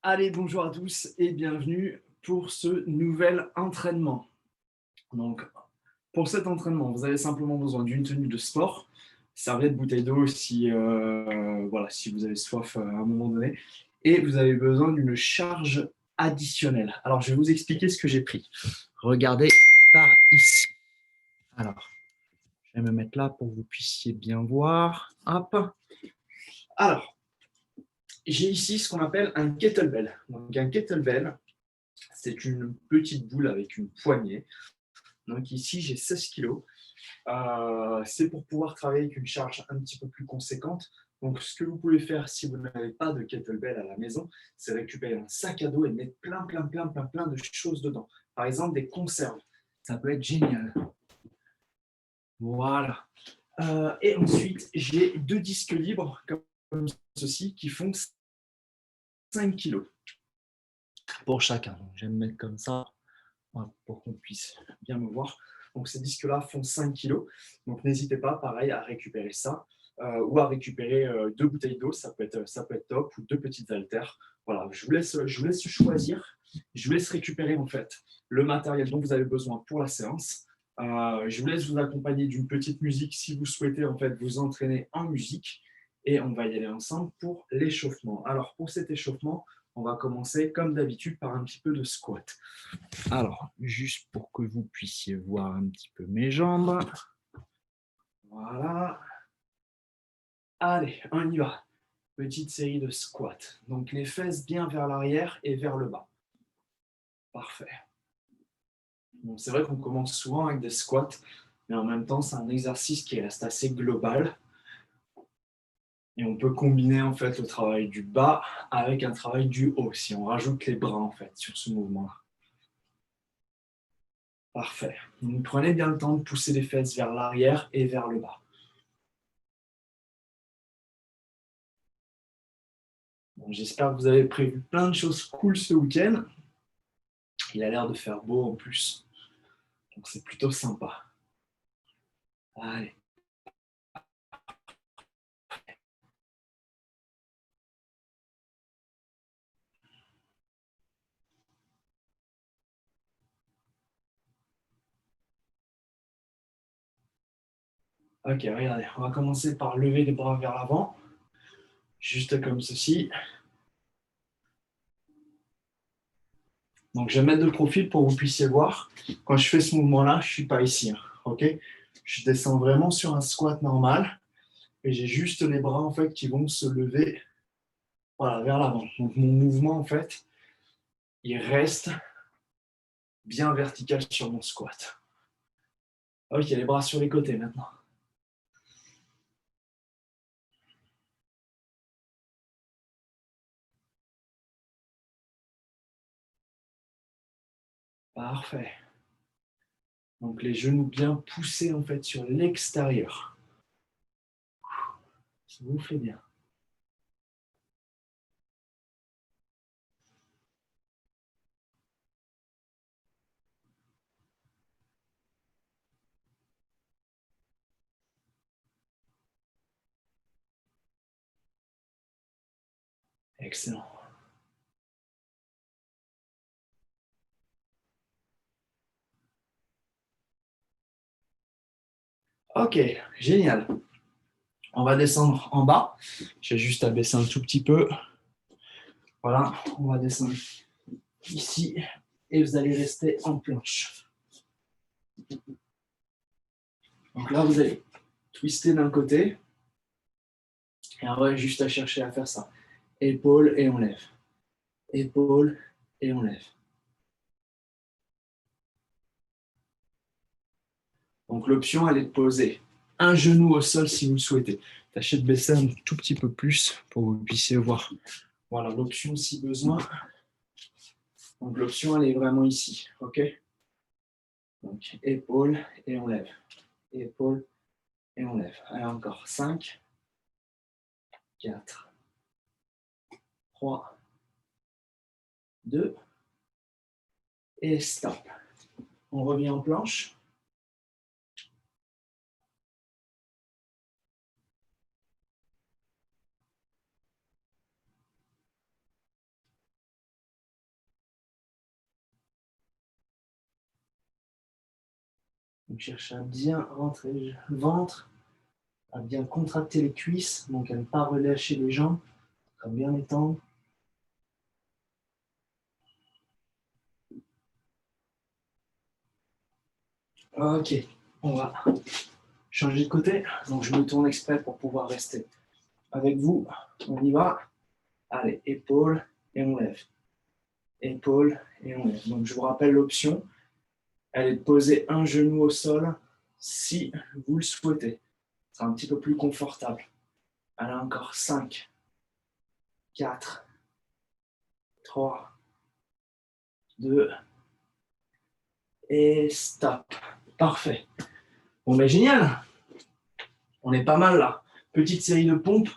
Allez, bonjour à tous et bienvenue pour ce nouvel entraînement. Donc, pour cet entraînement, vous avez simplement besoin d'une tenue de sport, serviette, bouteille d'eau si, voilà, si vous avez soif à un moment donné, et vous avez besoin d'une charge additionnelle. Alors, je vais vous expliquer ce que j'ai pris. Regardez par ici. Alors, je vais me mettre là pour que vous puissiez bien voir. Hop. Alors, j'ai ici ce qu'on appelle un kettlebell. Donc, un kettlebell, c'est une petite boule avec une poignée. Donc ici, j'ai 16 kilos. C'est pour pouvoir travailler avec une charge un petit peu plus conséquente. Donc, ce que vous pouvez faire si vous n'avez pas de kettlebell à la maison, c'est récupérer un sac à dos et mettre plein de choses dedans. Par exemple, des conserves. Ça peut être génial. Voilà. Et ensuite, j'ai deux disques libres comme ceci qui font 5 kilos pour chacun. Donc, je vais me mettre comme ça pour qu'on puisse bien me voir. Donc ces disques-là font 5 kilos. Donc n'hésitez pas, pareil, à récupérer ça ou à récupérer deux bouteilles d'eau, ça peut être top, ou deux petites haltères. Voilà, je vous laisse choisir. Je vous laisse récupérer en fait le matériel dont vous avez besoin pour la séance. Je vous laisse vous accompagner d'une petite musique si vous souhaitez en fait vous entraîner en musique. Et on va y aller ensemble pour l'échauffement. Alors pour cet échauffement, on va commencer comme d'habitude par un petit peu de squat. Alors, juste pour que vous puissiez voir un petit peu mes jambes. Voilà. Allez, on y va. Petite série de squats. Donc, les fesses bien vers l'arrière et vers le bas. Parfait. Bon, c'est vrai qu'on commence souvent avec des squats, mais en même temps, c'est un exercice qui reste assez global. Et on peut combiner en fait le travail du bas avec un travail du haut, si on rajoute les bras en fait sur ce mouvement-là. Parfait. Donc, prenez bien le temps de pousser les fesses vers l'arrière et vers le bas. Bon, j'espère que vous avez prévu plein de choses cool ce week-end. Il a l'air de faire beau en plus, donc c'est plutôt sympa. Allez. Ok, regardez, on va commencer par lever les bras vers l'avant, juste comme ceci. Donc je vais mettre de profil pour que vous puissiez voir. Quand je fais ce mouvement-là, je ne suis pas ici. Ok, je descends vraiment sur un squat normal et j'ai juste les bras en fait qui vont se lever, voilà, vers l'avant. Donc mon mouvement en fait, il reste bien vertical sur mon squat. Ok, les bras sur les côtés maintenant. Parfait. Donc les genoux bien poussés en fait sur l'extérieur. Ça vous fait bien. Excellent. Ok, génial. On va descendre en bas. J'ai juste à baisser un tout petit peu. Voilà, on va descendre ici et vous allez rester en planche. Donc là, vous allez twister d'un côté et on va juste à chercher à faire ça. Épaule et on lève. Épaule et on lève. Donc l'option, elle est de poser un genou au sol si vous le souhaitez. Tâchez de baisser un tout petit peu plus pour que vous puissiez voir. Voilà, l'option si besoin. Donc l'option, elle est vraiment ici. OK? Donc épaule et on lève. Épaule et on lève. Allez, encore 5, 4, 3, 2 et stop. On revient en planche. Donc, cherchez à bien rentrer le ventre, à bien contracter les cuisses, donc à ne pas relâcher les jambes, à bien les tendre. Ok, on va changer de côté. Donc, je me tourne exprès pour pouvoir rester avec vous. On y va. Allez, épaule et on lève. Épaule et on lève. Donc, je vous rappelle l'option. Elle est de poser un genou au sol si vous le souhaitez. C'est un petit peu plus confortable. Allez, encore 5, 4, 3, 2 et stop. Parfait. Bon, mais génial. On est pas mal là. Petite série de pompes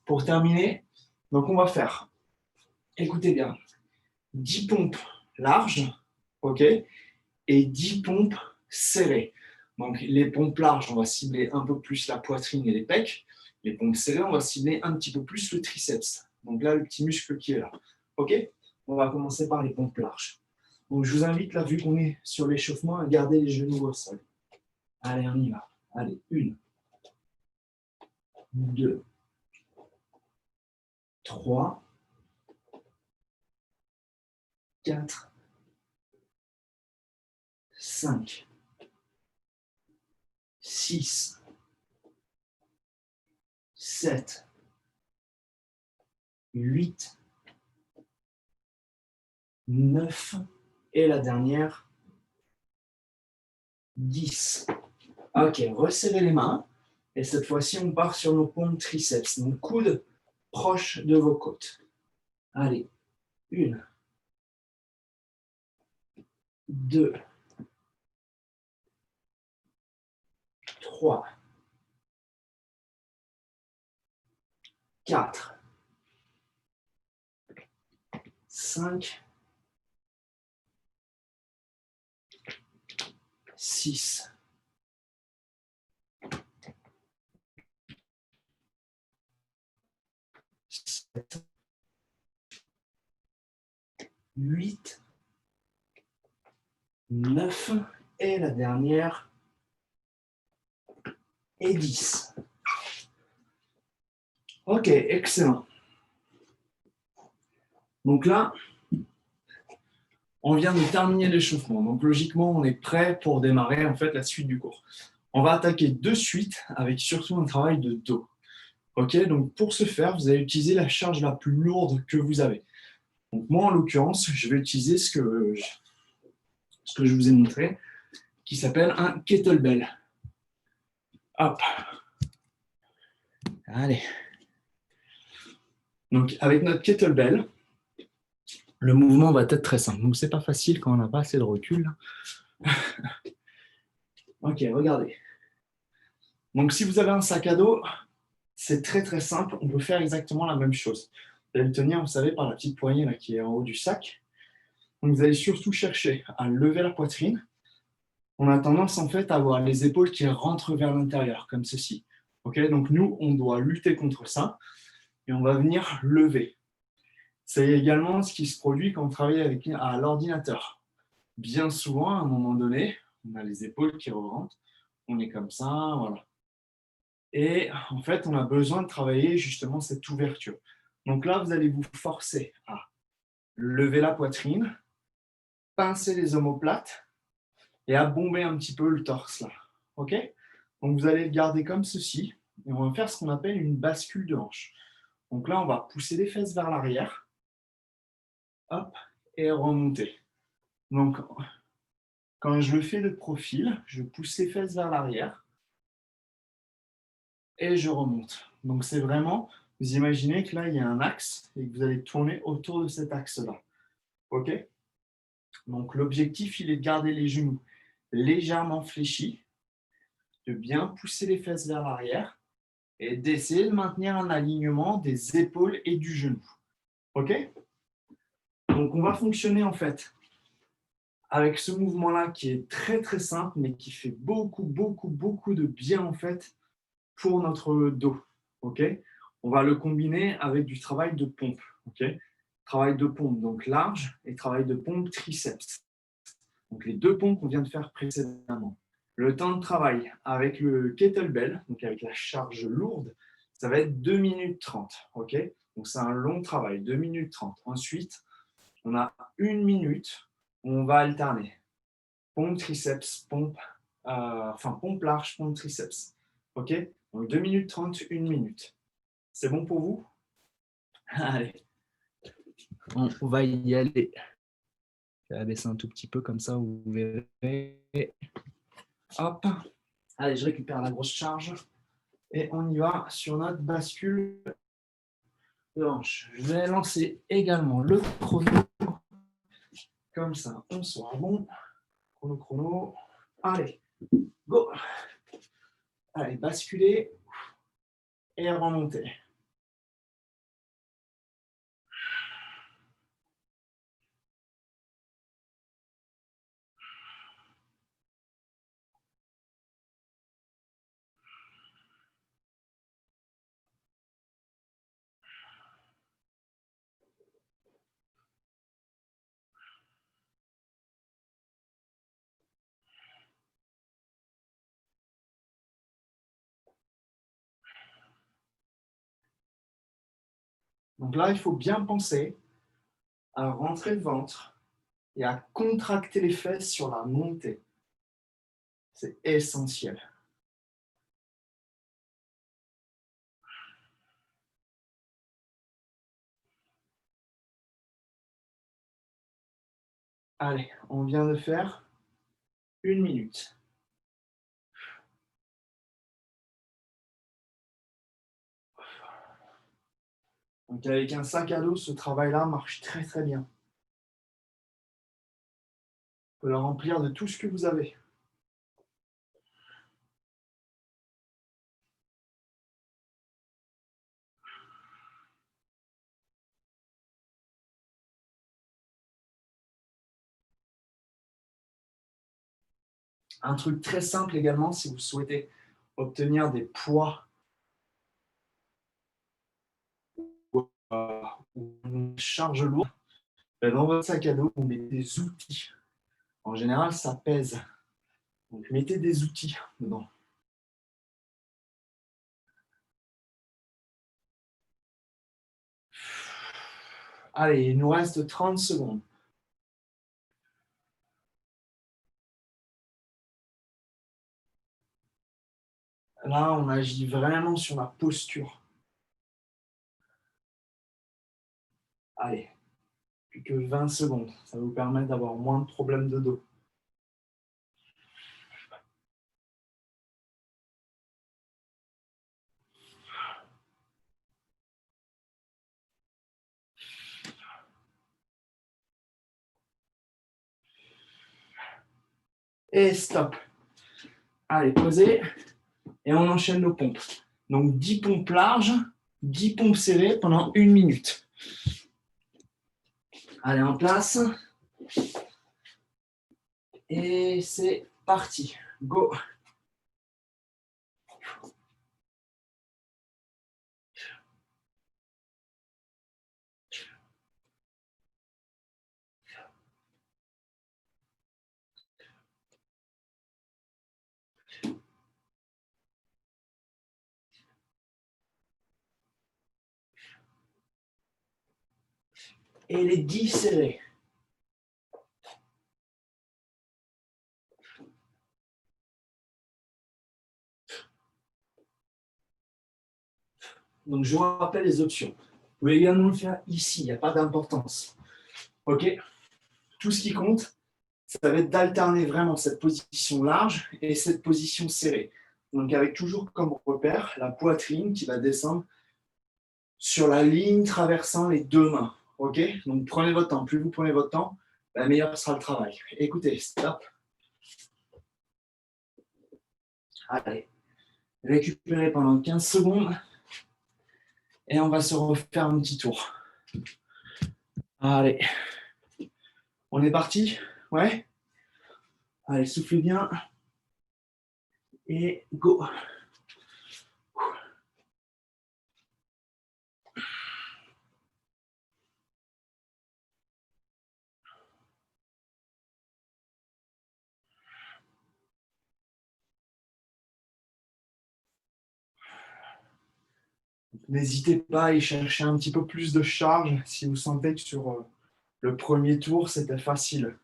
pour terminer. Donc, on va faire, écoutez bien, 10 pompes larges, ok, et 10 pompes serrées. Donc, les pompes larges, on va cibler un peu plus la poitrine et les pecs. Les pompes serrées, on va cibler un petit peu plus le triceps. Donc là, le petit muscle qui est là. Ok? On va commencer par les pompes larges. Donc, je vous invite, là, vu qu'on est sur l'échauffement, à garder les genoux au sol. Allez, on y va. Allez, 1, 2, 3, 4, 5, 6, 7, 8, 9, et la dernière, 10. Ok, resserrez les mains. Et cette fois-ci, on part sur nos pompes triceps. Donc, coudes proches de vos côtes. Allez, 1, 2, 3, 4, 5, 6, 7, 8, 9, et la dernière, et 10. Ok, excellent. Donc là, on vient de terminer l'échauffement. Donc logiquement, on est prêt pour démarrer en fait la suite du cours. On va attaquer de suite avec surtout un travail de dos. Ok, donc pour ce faire, vous allez utiliser la charge la plus lourde que vous avez. Donc moi, en l'occurrence, je vais utiliser ce que je vous ai montré, qui s'appelle un kettlebell. Hop. Allez. Donc avec notre kettlebell, le mouvement va être très simple. Donc c'est pas facile quand on n'a pas assez de recul. Ok, regardez. Donc si vous avez un sac à dos, c'est très très simple. On peut faire exactement la même chose. Vous allez le tenir, vous savez, par la petite poignée là, qui est en haut du sac. Donc vous allez surtout chercher à lever la poitrine. On a tendance en fait à avoir les épaules qui rentrent vers l'intérieur, comme ceci. Okay, donc nous, on doit lutter contre ça et on va venir lever. C'est également ce qui se produit quand on travaille à l'ordinateur. Bien souvent, à un moment donné, on a les épaules qui rentrent, on est comme ça, voilà. Et en fait, on a besoin de travailler justement cette ouverture. Donc là, vous allez vous forcer à lever la poitrine, pincer les omoplates et à bomber un petit peu le torse là. Ok? Donc vous allez le garder comme ceci et on va faire ce qu'on appelle une bascule de hanche. Donc là, on va pousser les fesses vers l'arrière, hop, et remonter. Donc quand je le fais de profil, je pousse les fesses vers l'arrière et je remonte. Donc c'est vraiment, vous imaginez que là, il y a un axe et que vous allez tourner autour de cet axe-là. Ok? Donc l'objectif, il est de garder les genoux légèrement fléchis, de bien pousser les fesses vers l'arrière et d'essayer de maintenir un alignement des épaules et du genou. Ok? Donc on va fonctionner en fait avec ce mouvement-là qui est très très simple mais qui fait beaucoup de bien en fait pour notre dos. Ok? On va le combiner avec du travail de pompe. Ok? Travail de pompe donc large et travail de pompe triceps. Donc les deux pompes qu'on vient de faire précédemment. Le temps de travail avec le kettlebell, donc avec la charge lourde, ça va être 2 minutes 30. Ok, donc c'est un long travail, 2 minutes 30. Ensuite, on a 1 minute où on va alterner. Pompe, triceps, pompe, pompe large, pompe, triceps. Ok, donc 2 minutes 30, 1 minute. C'est bon pour vous? Allez, on va y aller. Je vais abaisser un tout petit peu comme ça, vous verrez. Hop. Allez, je récupère la grosse charge et on y va sur notre bascule de hanche. Je vais lancer également le chrono. Comme ça, on sera bon. Chrono. Allez, go. Allez, basculer et remonter. Donc là, il faut bien penser à rentrer le ventre et à contracter les fesses sur la montée. C'est essentiel. Allez, on vient de faire 1 minute. Donc avec un sac à dos, ce travail-là marche très très bien. Vous pouvez le remplir de tout ce que vous avez. Un truc très simple également, si vous souhaitez obtenir des poids ou une charge lourde, dans votre sac à dos, vous mettez des outils. En général, ça pèse. Donc mettez des outils dedans. Allez, il nous reste 30 secondes. Là, on agit vraiment sur la posture. Allez, plus que 20 secondes. Ça va vous permettre d'avoir moins de problèmes de dos. Et stop. Allez, posez. Et on enchaîne nos pompes. Donc 10 pompes larges, 10 pompes serrées pendant 1 minute. Allez, en place. Et c'est parti. Go. Et les 10 serrés. Donc, je vous rappelle les options. Vous pouvez également le faire ici, il n'y a pas d'importance. OK? Tout ce qui compte, ça va être d'alterner vraiment cette position large et cette position serrée. Donc, avec toujours comme repère la poitrine qui va descendre sur la ligne traversant les deux mains. OK? Donc, prenez votre temps. Plus vous prenez votre temps, meilleur sera le travail. Écoutez, stop. Allez, récupérez pendant 15 secondes et on va se refaire un petit tour. Allez, on est parti? Ouais? Allez, soufflez bien et go. N'hésitez pas à y chercher un petit peu plus de charge si vous sentez que sur le premier tour, c'était facile.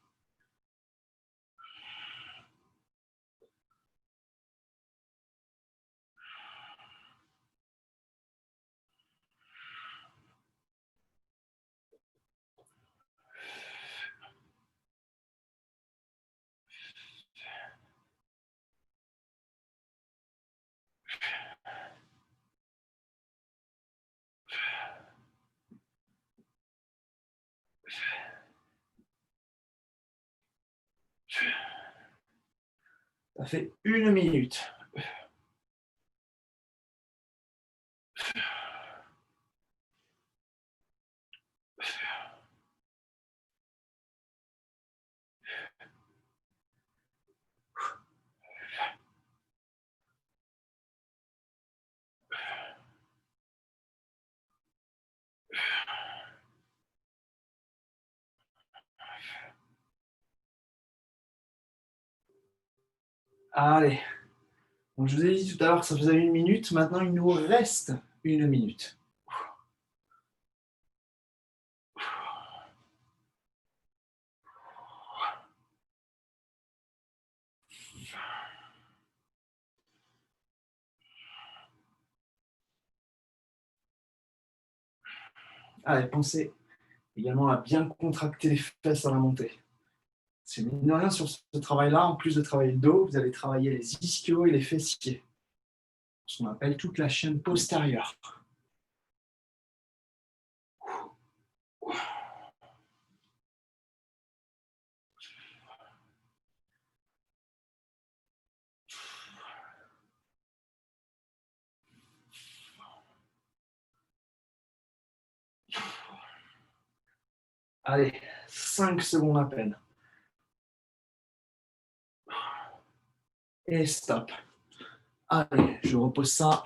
Ça fait 1 minute. Allez. Donc, je vous ai dit tout à l'heure que ça faisait 1 minute. Maintenant, il nous reste 1 minute. Allez, pensez également à bien contracter les fesses à la montée. C'est mine de rien, sur ce travail-là, en plus de travailler le dos, vous allez travailler les ischios et les fessiers. Ce qu'on appelle toute la chaîne postérieure. Allez, 5 secondes à peine. Et stop. Allez, je repose ça.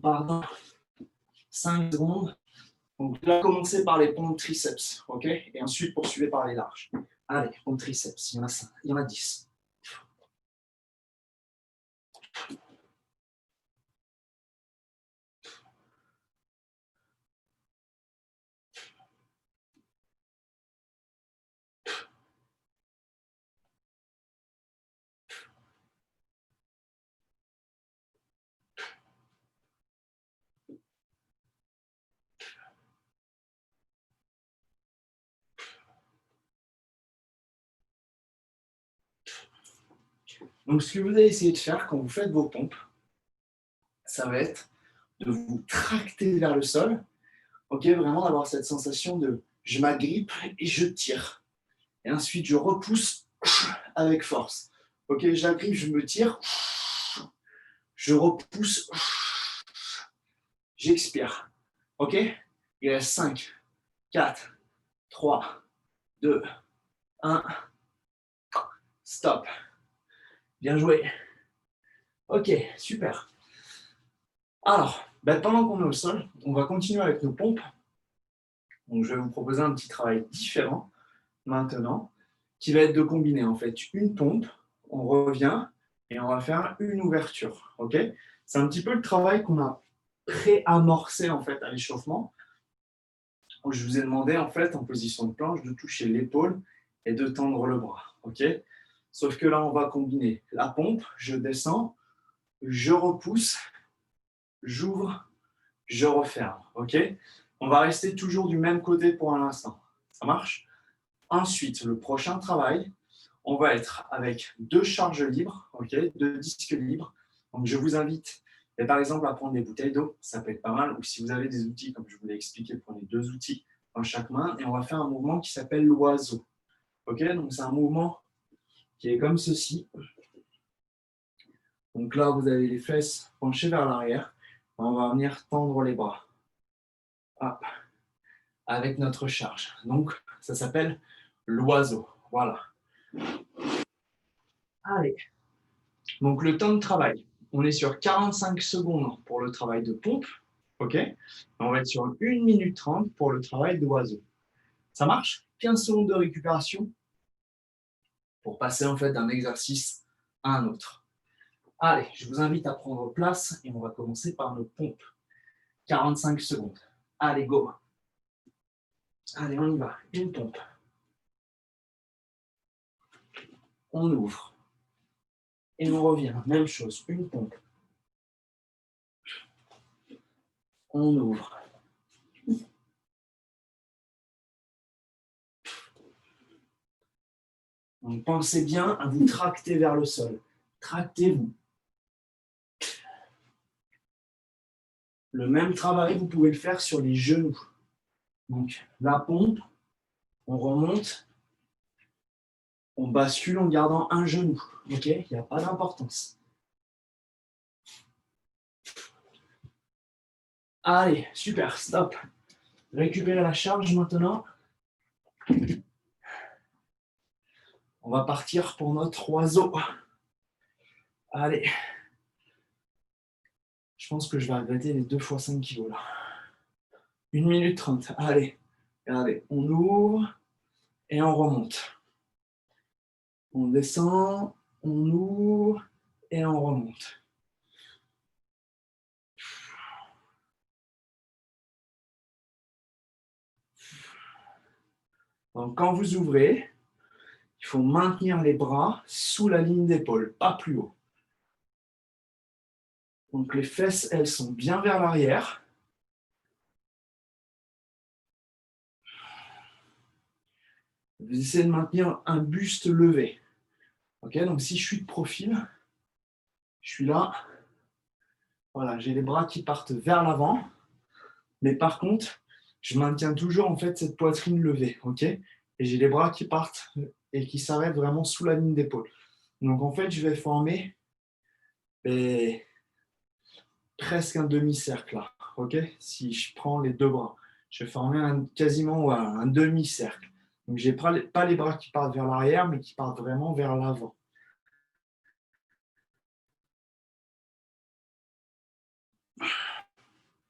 Pardon. 5 secondes. Donc là, commencez par les pompes triceps, ok? Et ensuite, poursuivez par les larges. Allez, pompes triceps, il y en a 5, il y en a 10. Donc, ce que vous allez essayer de faire quand vous faites vos pompes, ça va être de vous tracter vers le sol, ok? Vraiment d'avoir cette sensation de je m'agrippe et je tire. Et ensuite, je repousse avec force. Ok, j'agrippe, je me tire, je repousse, j'expire. Ok? Il reste 5, 4, 3, 2, 1. Stop. Bien joué. Ok, super. Alors, pendant qu'on est au sol, on va continuer avec nos pompes. Donc, je vais vous proposer un petit travail différent maintenant, qui va être de combiner en fait une pompe, on revient et on va faire une ouverture. Ok? C'est un petit peu le travail qu'on a pré-amorcé en fait à l'échauffement. Je vous ai demandé en fait en position de planche de toucher l'épaule et de tendre le bras. Ok? Sauf que là, on va combiner la pompe, je descends, je repousse, j'ouvre, je referme. Ok? On va rester toujours du même côté pour un instant. Ça marche? Ensuite, le prochain travail, on va être avec 2 charges libres, ok, 2 disques libres. Donc, je vous invite, par exemple, à prendre des bouteilles d'eau, ça peut être pas mal. Ou si vous avez des outils, comme je vous l'ai expliqué, prenez 2 outils dans chaque main et on va faire un mouvement qui s'appelle l'oiseau. Ok, donc c'est un mouvement qui est comme ceci. Donc là, vous avez les fesses penchées vers l'arrière. On va venir tendre les bras. Hop, avec notre charge. Donc, ça s'appelle l'oiseau. Voilà. Allez. Donc, le temps de travail, on est sur 45 secondes pour le travail de pompe. OK? On va être sur 1 minute 30 pour le travail d'oiseau. Ça marche? 15 secondes de récupération. pour passer en fait d'un exercice à un autre. Allez, je vous invite à prendre place et on va commencer par nos pompes. 45 secondes. Allez, go. Allez, on y va. Une pompe. On ouvre. Et on revient. Même chose. Une pompe. On ouvre. Donc, pensez bien à vous tracter vers le sol. Tractez-vous. Le même travail, vous pouvez le faire sur les genoux. Donc, la pompe, on remonte, on bascule en gardant un genou. Ok? Il n'y a pas d'importance. Allez, super, stop. Récupérez la charge maintenant. On va partir pour notre oiseau. Allez. Je pense que je vais regretter les 2 fois 5 kilos là. 1 minute 30. Allez. Regardez, on ouvre et on remonte. On descend, on ouvre et on remonte. Donc quand vous ouvrez, il faut maintenir les bras sous la ligne d'épaule, pas plus haut. Donc les fesses, elles sont bien vers l'arrière. Vous essayez de maintenir un buste levé. Ok, donc si je suis de profil, je suis là. Voilà, j'ai les bras qui partent vers l'avant. Mais par contre, je maintiens toujours en fait cette poitrine levée. Ok, et j'ai les bras qui partent et qui s'arrêtent vraiment sous la ligne d'épaule. Donc en fait, je vais former presque un demi-cercle là. Ok, si je prends les deux bras, je vais former quasiment un demi-cercle. Donc j'ai pas les bras qui partent vers l'arrière, mais qui partent vraiment vers l'avant.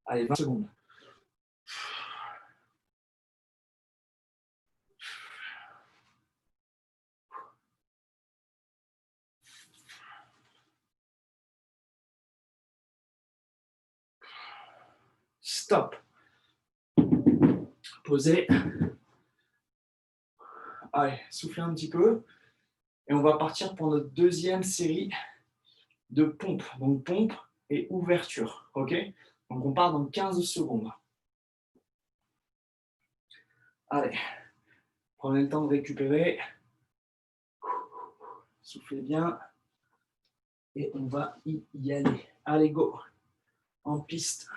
Allez, 20 secondes. Stop. Posez. Allez, soufflez un petit peu. Et on va partir pour notre deuxième série de pompe. Donc pompe et ouverture. Ok, donc on part dans 15 secondes. Allez, prenez le temps de récupérer. Soufflez bien. Et on va y aller. Allez, go. En piste.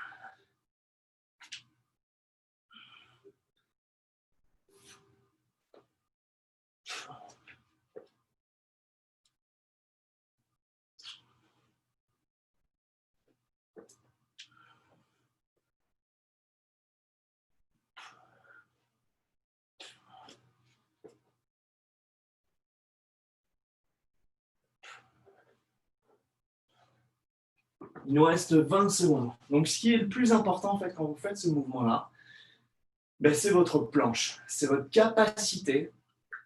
Il nous reste 20 secondes. Donc, ce qui est le plus important en fait quand vous faites ce mouvement-là, c'est votre planche. C'est votre capacité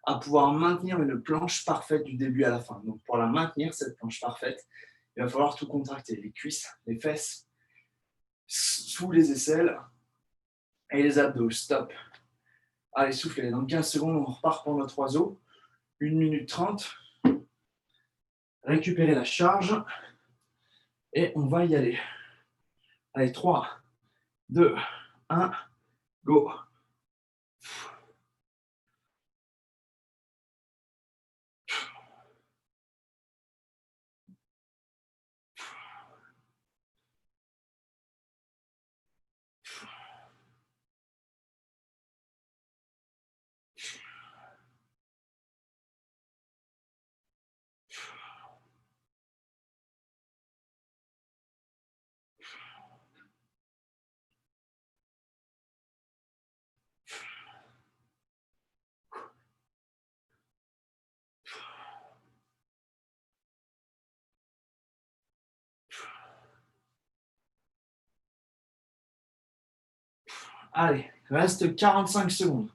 à pouvoir maintenir une planche parfaite du début à la fin. Donc, pour la maintenir, cette planche parfaite, il va falloir tout contracter. Les cuisses, les fesses, sous les aisselles et les abdos. Stop. Allez, soufflez. Dans 15 secondes, on repart pour notre oiseau. 1 minute 30. Récupérez la charge. Et on va y aller. Allez, 3, 2, 1, go. Allez, reste 45 secondes.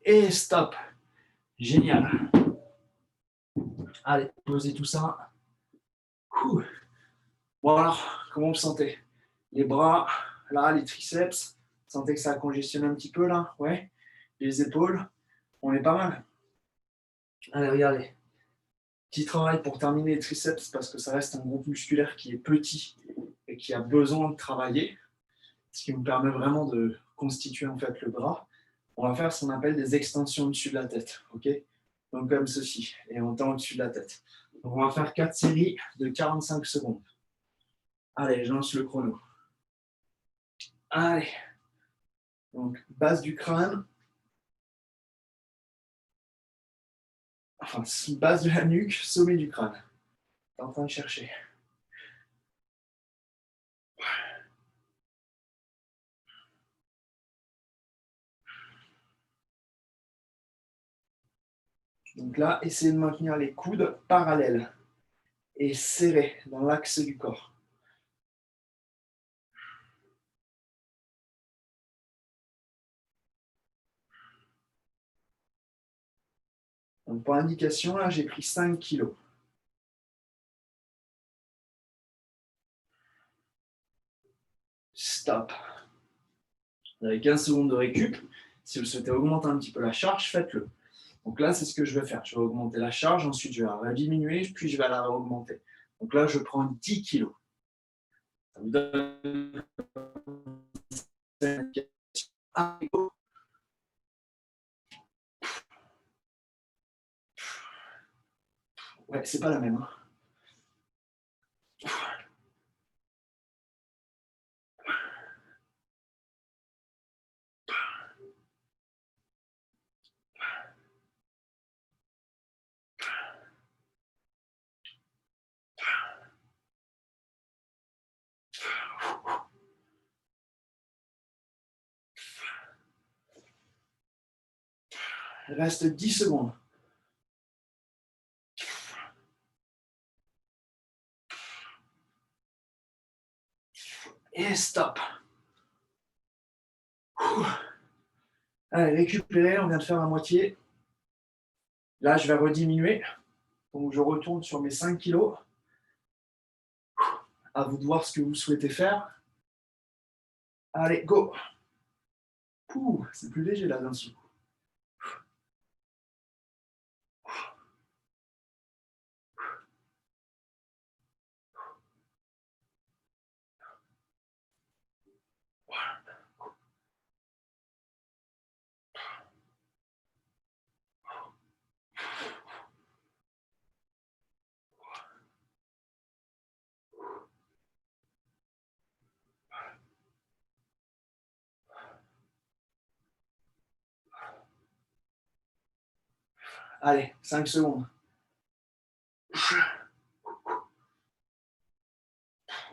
Et stop. Génial. Allez, posez tout ça. Ouh. Bon alors, comment vous sentez? Les bras, là, les triceps. Vous sentez que ça a congestionné un petit peu là? Ouais. Les épaules, on est pas mal. Allez, regardez. Petit travail pour terminer les triceps parce que ça reste un groupe musculaire qui est petit et qui a besoin de travailler, ce qui nous permet vraiment de constituer en fait le bras. On va faire ce qu'on appelle des extensions au-dessus de la tête, ok? Donc comme ceci, et on tend au-dessus de la tête. Donc on va faire 4 séries de 45 secondes. Allez, je lance le chrono. Allez. Donc base du crâne. Enfin, base de la nuque, sommet du crâne. T'es en train de chercher. Donc là, essayez de maintenir les coudes parallèles et serrés dans l'axe du corps. Donc pour indication, là, j'ai pris 5 kilos. Stop. Vous avez 15 secondes de récup. Si vous souhaitez augmenter un petit peu la charge, faites-le. Donc là, c'est ce que je vais faire. Je vais augmenter la charge, ensuite je vais la diminuer, puis je vais la augmenter. Donc là, je prends 10 kilos. Ça vous donne... Ouais, c'est pas la même. Hein. Il reste 10 secondes. Et stop. Allez, récupérez, on vient de faire la moitié. Là, je vais rediminuer. Donc, je retourne sur mes 5 kilos. À vous de voir ce que vous souhaitez faire. Allez, go. C'est plus léger là d'un seul coup. Allez, 5 secondes.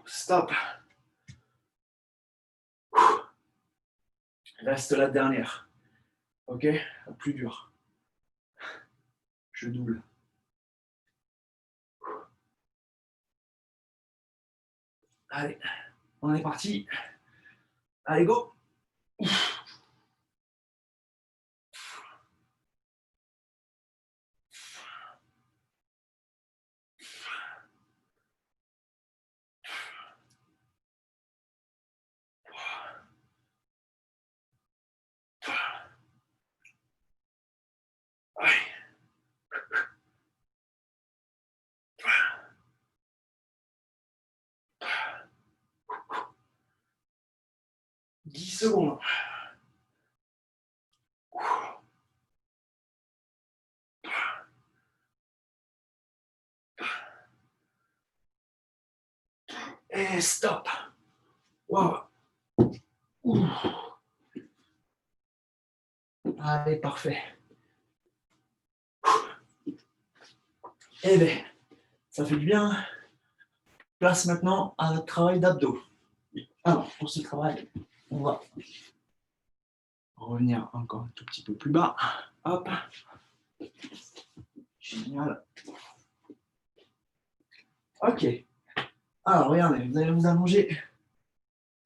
Stop. Reste la dernière. Ok? La plus dure. Je double. Allez, on est parti. Allez, go. Allez. 10 secondes. Et stop. Wow. Allez, parfait. Eh bien, ça fait du bien. Place maintenant à notre travail d'abdos. Alors, pour ce travail, on va revenir encore un tout petit peu plus bas. Hop. Génial. Ok. Alors, regardez, vous allez vous allonger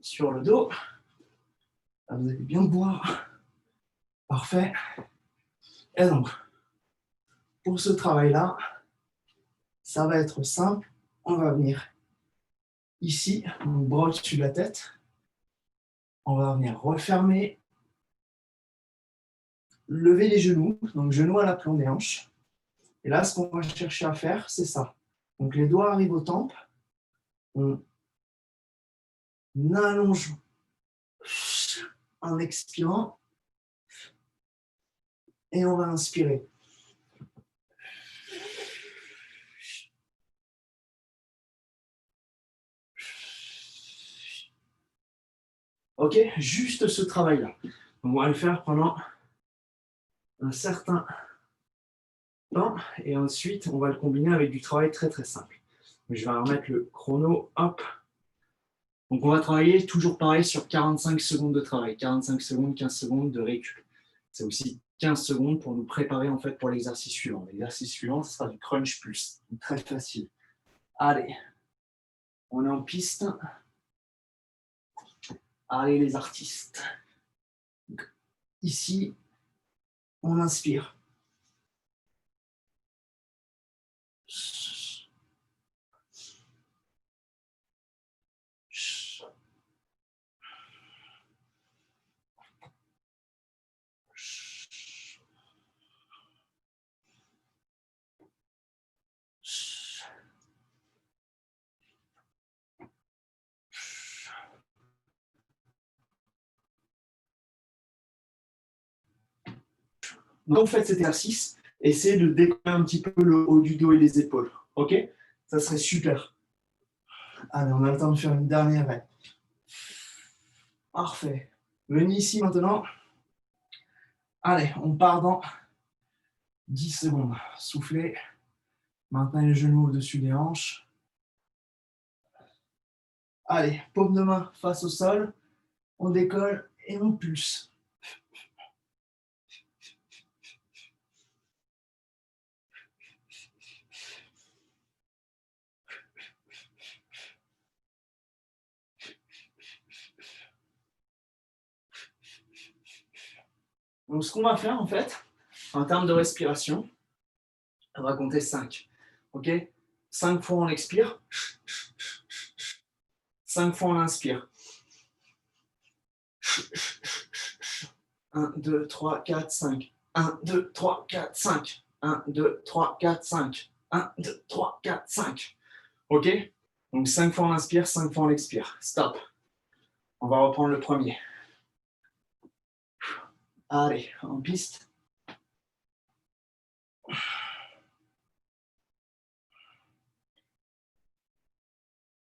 sur le dos. Là, vous allez bien boire. Parfait. Et donc, pour ce travail-là, ça va être simple. On va venir ici, bras au-dessus de la tête. On va venir refermer, lever les genoux, donc genoux à l'aplomb des hanches. Et là, ce qu'on va chercher à faire, c'est ça. Donc les doigts arrivent aux tempes. On allonge en expirant. Et on va inspirer. Ok, juste ce travail-là. On va le faire pendant un certain temps et ensuite on va le combiner avec du travail très très simple. Je vais remettre le chrono, hop. Donc on va travailler toujours pareil sur 45 secondes de travail, 45 secondes, 15 secondes de récup. C'est aussi 15 secondes pour nous préparer en fait pour l'exercice suivant. L'exercice suivant, ce sera du crunch plus, très facile. Allez, on est en piste. Allez les artistes. Donc, ici, on inspire. Donc, faites cet exercice, essayez de décoller un petit peu le haut du dos et les épaules. Ok? Ça serait super. Allez, on a le temps de faire une dernière rep. Parfait. Venez ici maintenant. Allez, on part dans 10 secondes. Soufflez. Maintenez les genoux au-dessus des hanches. Allez, paume de main face au sol. On décolle et on pulse. Donc, ce qu'on va faire, en fait, en termes de respiration, on va compter 5. Ok? 5 fois on expire. 5 fois on inspire. 1, 2, 3, 4, 5. 1, 2, 3, 4, 5. 1, 2, 3, 4, 5. 1, 2, 3, 4, 5. Ok? Donc 5 fois on inspire, 5 fois on expire. Stop. On va reprendre le premier. Allez, en piste.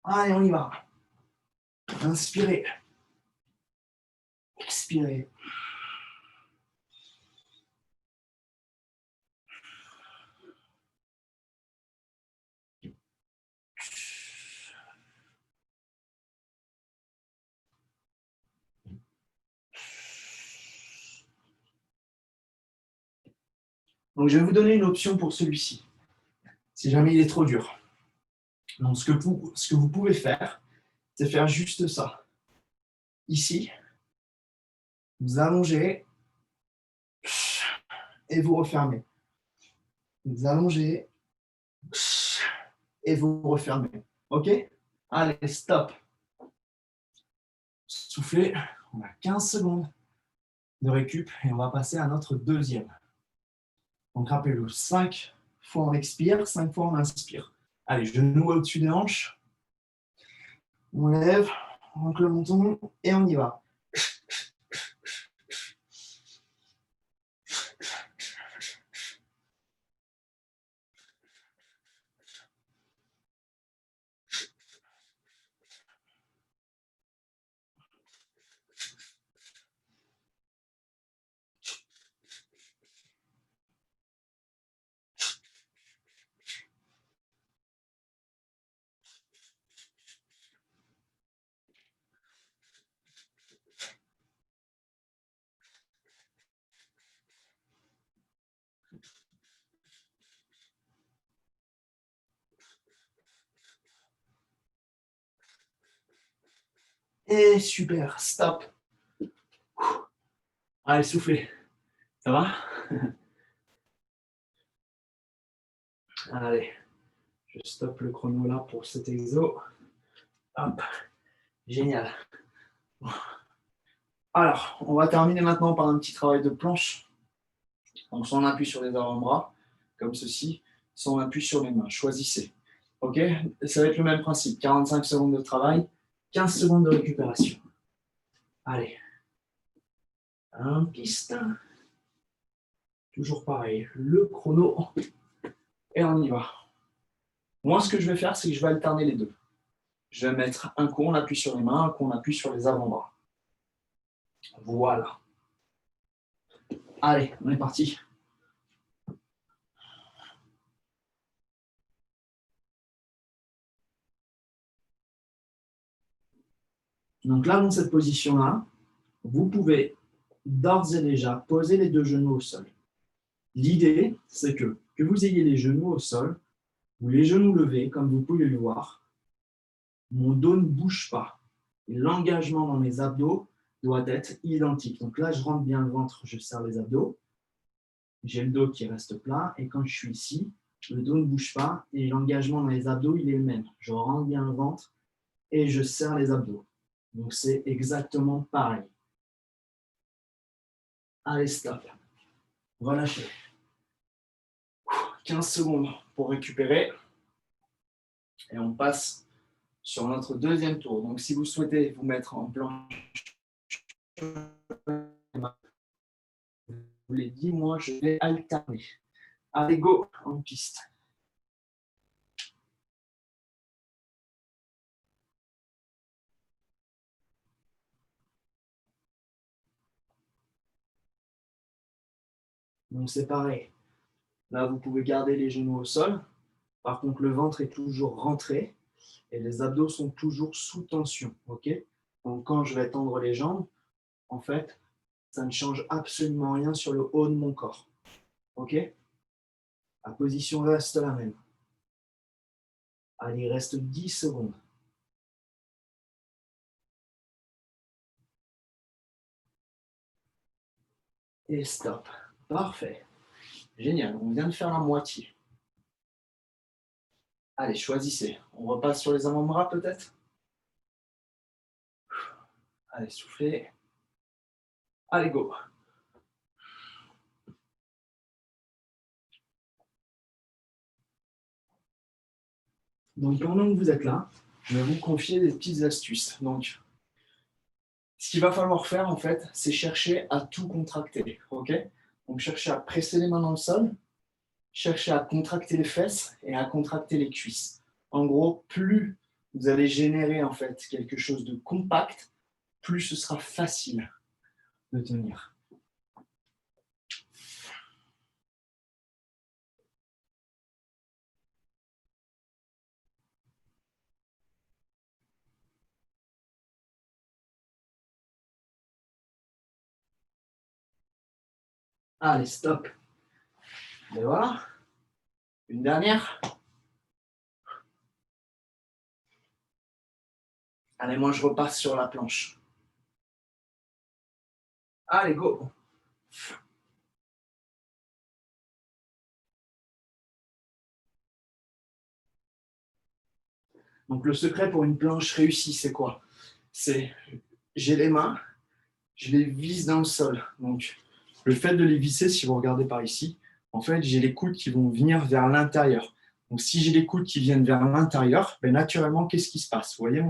Allez, on y va. Inspirez. Expirez. Donc, je vais vous donner une option pour celui-ci, si jamais il est trop dur. Donc, ce que vous pouvez faire, c'est faire juste ça. Ici, vous allongez et vous refermez. Vous allongez et vous refermez. OK? Allez, stop. Soufflez. On a 15 secondes de récup et on va passer à notre deuxième. Donc, rappelez-vous, 5 fois on expire, 5 fois on inspire. Allez, genoux au-dessus des hanches. On lève, on rentre le menton et on y va. Et super, stop. Allez, soufflez. Ça va? Allez, je stoppe le chrono là pour cet exo. Hop, génial. Alors, on va terminer maintenant par un petit travail de planche. Donc, soit on appuie sur les avant-bras, comme ceci, soit on appuie sur les mains. Choisissez. OK? Ça va être le même principe. 45 secondes de travail, 15 secondes de récupération. Allez. Un piste. Toujours pareil. Le chrono. Et on y va. Moi, ce que je vais faire, c'est que je vais alterner les deux. Je vais mettre un coup, on appuie sur les mains, un coup, on appuie sur les avant-bras. Voilà. Allez, on est parti. Donc là, dans cette position-là, vous pouvez d'ores et déjà poser les deux genoux au sol. L'idée, c'est que vous ayez les genoux au sol ou les genoux levés, comme vous pouvez le voir. Mon dos ne bouge pas. L'engagement dans mes abdos doit être identique. Donc là, je rentre bien le ventre, je serre les abdos. J'ai le dos qui reste plat. Et quand je suis ici, le dos ne bouge pas et l'engagement dans les abdos, il est le même. Je rentre bien le ventre et je serre les abdos. Donc c'est exactement pareil. Allez, stop. Relâchez. 15 secondes pour récupérer. Et on passe sur notre deuxième tour. Donc si vous souhaitez vous mettre en planche, je vous l'ai dit, moi je vais alterner. Allez, go, en piste. Donc c'est pareil. Là, vous pouvez garder les genoux au sol. Par contre, le ventre est toujours rentré et les abdos sont toujours sous tension. Ok. Donc quand je vais tendre les jambes, en fait, ça ne change absolument rien sur le haut de mon corps. Ok. La position reste la même. Allez, il reste 10 secondes. Et stop. Parfait. Génial. On vient de faire la moitié. Allez, choisissez. On repasse sur les avant-bras peut-être. Allez, soufflez. Allez, go. Donc, pendant que vous êtes là, je vais vous confier des petites astuces. Donc, ce qu'il va falloir faire, en fait, c'est chercher à tout contracter. OK? Donc, chercher à presser les mains dans le sol, chercher à contracter les fesses et à contracter les cuisses. En gros, plus vous allez générer, en fait, quelque chose de compact, plus ce sera facile de tenir. Allez, stop. Et voilà. Une dernière. Allez, moi, je repasse sur la planche. Allez, go. Donc, le secret pour une planche réussie, c'est quoi? C'est, j'ai les mains, je les visse dans le sol. Donc, le fait de les visser, si vous regardez par ici, en fait, j'ai les coudes qui vont venir vers l'intérieur. Donc, si j'ai les coudes qui viennent vers l'intérieur, ben, naturellement, qu'est-ce qui se passe? Vous voyez,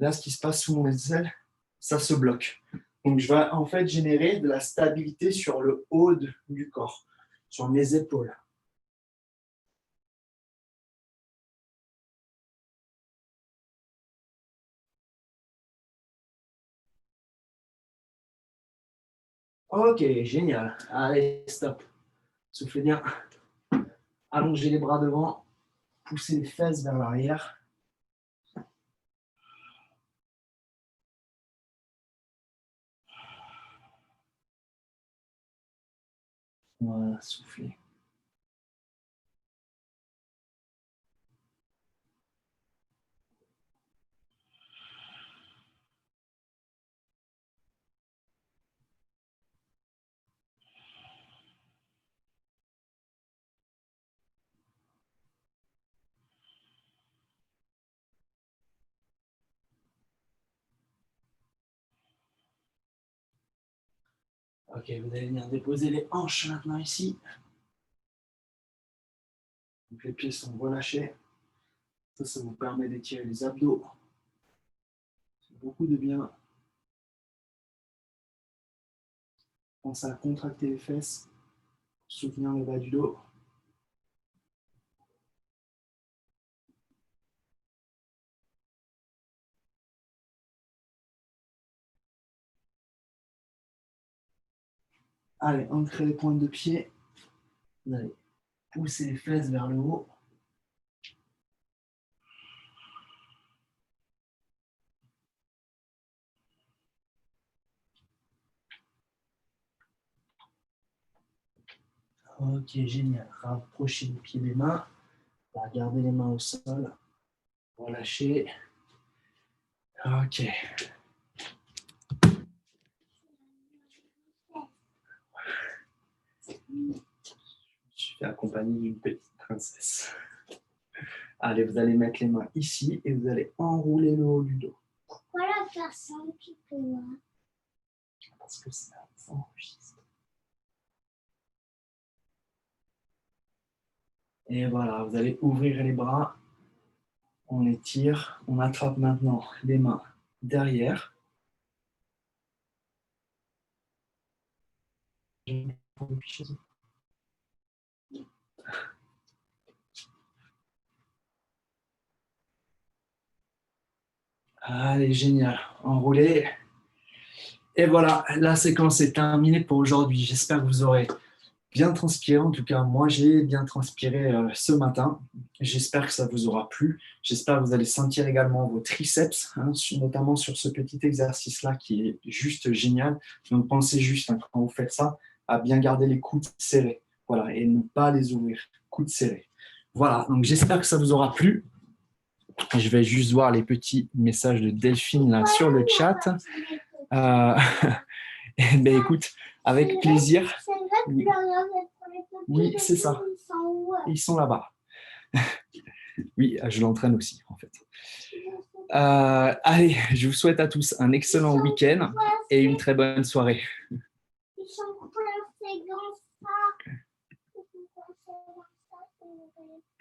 là, ce qui se passe sous mon aisselle, ça se bloque. Donc, je vais en fait générer de la stabilité sur le haut du corps, sur mes épaules. Ok, génial. Allez, stop. Soufflez bien. Allongez les bras devant. Poussez les fesses vers l'arrière. Voilà, soufflez. Ok, vous allez venir déposer les hanches maintenant ici. Donc les pieds sont relâchés. Ça vous permet d'étirer les abdos. C'est beaucoup de bien. Pensez à contracter les fesses, soutenir le bas du dos. Allez, ancrez les pointes de pied. Vous allez pousser les fesses vers le haut. Ok, génial. Rapprochez les pieds des mains. Gardez les mains au sol. Relâchez. Ok. Je suis accompagné d'une petite princesse. Allez, vous allez mettre les mains ici et vous allez enrouler le haut du dos. Pourquoi la personne qui peut voir? Parce que ça s'enregistre. Et voilà, vous allez ouvrir les bras. On étire. On attrape maintenant les mains derrière. Allez, génial. Enroulez. Et voilà, la séquence est terminée pour aujourd'hui. J'espère que vous aurez bien transpiré. En tout cas, moi, j'ai bien transpiré ce matin. J'espère que ça vous aura plu. J'espère que vous allez sentir également vos triceps, hein, notamment sur ce petit exercice-là qui est juste génial. Donc, pensez juste, hein, quand vous faites ça, à bien garder les coudes serrés. Voilà, et ne pas les ouvrir. Coudes serrés. Voilà, donc j'espère que ça vous aura plu. Je vais juste voir les petits messages de Delphine là sur le chat. Ben écoute, avec plaisir. Oui, oui c'est ça. Ils sont là-bas. Oui, je l'entraîne aussi, en fait. Allez, je vous souhaite à tous un excellent week-end et une très bonne soirée.